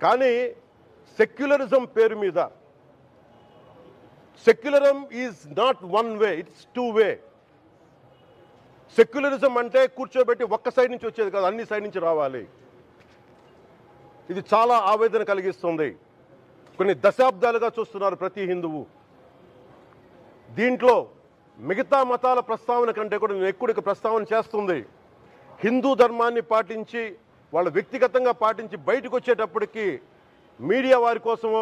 కానీ సెక్యులరిజం పేరు మీద secularism is not one way, it's two way. Secularism అంటే కూర్చోబెట్టి ఒక్క సైడ్ నుంచి వచ్చేది కాదు, అన్ని సైడ్ నుంచి రావాలి. ఇది చాలా ఆవేదన కలిగిస్తుంది. కొన్ని దశాబ్దాలుగా చూస్తున్నారు ప్రతి హిందువు. దీంట్లో మిగతా మతాల ప్రస్తావన కంటే కూడా నేను ఎక్కువ ప్రస్తావన చేస్తుంది హిందూ ధర్మాన్ని పాటించి వాళ్ళు వ్యక్తిగతంగా పాటించి బయటకు వచ్చేటప్పటికి మీడియా వారి కోసమో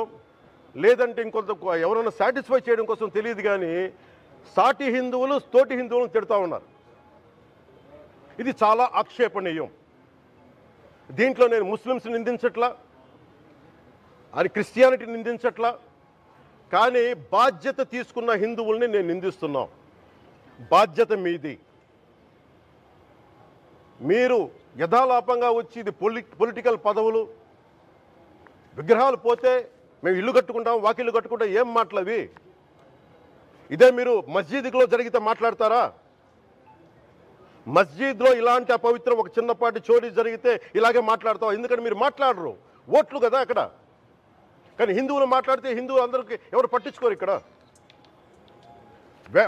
లేదంటే ఇంకొంత ఎవరైనా సాటిస్ఫై చేయడం కోసం తెలియదు, కానీ సాటి హిందువులు తోటి హిందువులను తిడుతూ ఉన్నారు. ఇది చాలా ఆక్షేపణీయం. దీంట్లో నేను ముస్లిమ్స్ నిందించట్లా, అది క్రిస్టియానిటీ నిందించట్లా, కానీ బాధ్యత తీసుకున్న హిందువుల్ని నేను నిందిస్తున్నాం. బాధ్యత మీది. మీరు యథాలాపంగా వచ్చి ఇది పొలిటికల్ పదవులు విగ్రహాలు పోతే మేము ఇల్లు కట్టుకుంటాం, వాకిళ్ళు కట్టుకుంటాం, ఏం మాటలవి? ఇదే మీరు మస్జిద్లో జరిగితే మాట్లాడతారా? మస్జిద్లో ఇలాంటి అపవిత్రం ఒక చిన్నపాటి చోరీ జరిగితే ఇలాగే మాట్లాడతాం. ఎందుకంటే మీరు మాట్లాడరు, ఓట్లు కదా అక్కడ. కానీ హిందువులు మాట్లాడితే హిందువులు అందరికీ ఎవరు పట్టించుకోరు. ఇక్కడ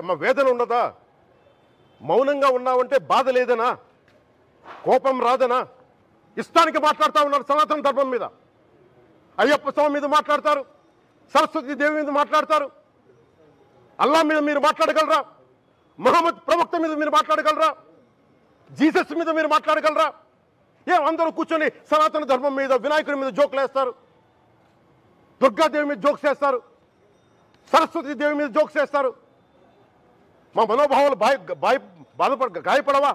మా వేదన ఉండదా? మౌనంగా ఉన్నామంటే బాధ లేదనా? కోపం రాదనా? ఇష్టానికి మాట్లాడుతూ ఉన్నారు. సనాతన ధర్మం మీద, అయ్యప్ప స్వామి మీద మాట్లాడతారు, సరస్వతి దేవి మీద మాట్లాడతారు. అల్లా మీద మీరు మాట్లాడగలరా? మహమ్మద్ ప్రవక్త మీద మీరు మాట్లాడగలరా? జీసస్ మీద మీరు మాట్లాడగలరా? ఏం అందరూ కూర్చొని సనాతన ధర్మం మీద, వినాయకుడి మీద జోకులు వేస్తారు, దుర్గాదేవి మీద జోక్స్ వేస్తారు, సరస్వతి దేవి మీద జోక్స్ వేస్తారు. మా మనోభావాలు గాయపడవా?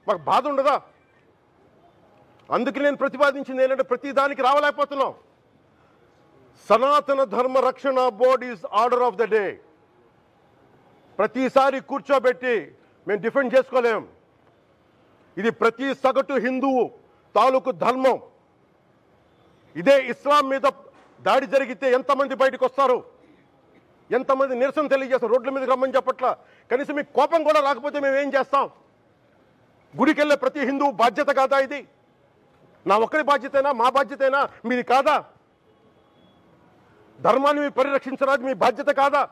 మాకు బాధ ఉండదా? అందుకే నేను ప్రతిపాదించింది ఏంటంటే ప్రతి దానికి రావలేకపోతున్నాం. సనాతన ధర్మ రక్షణ board is order of the day. ప్రతిసారి కూర్చోబెట్టి మేము డిఫెండ్ చేసుకోలేం. ఇది ప్రతి సగటు హిందువు తాలూకు ధర్మం. ఇదే ఇస్లాం మీద దాడి జరిగితే ఎంతమంది బయటకు వస్తారు? ఎంతమంది నిరసన తెలియజేస్తారు? రోడ్ల మీదకి రమ్మని చెప్పట్లా. కనీసం మీకు కోపం కూడా రాకపోతే మేము ఏం చేస్తాం? గుడికి వెళ్ళే ప్రతి హిందువు బాధ్యత కాదా ఇది? నా ఒక్కరి బాధ్యతైనా, మా బాధ్యతైనా మీది కాదా? ధర్మాన్ని పరిరక్షించడానికి మీ బాధ్యత కాదా?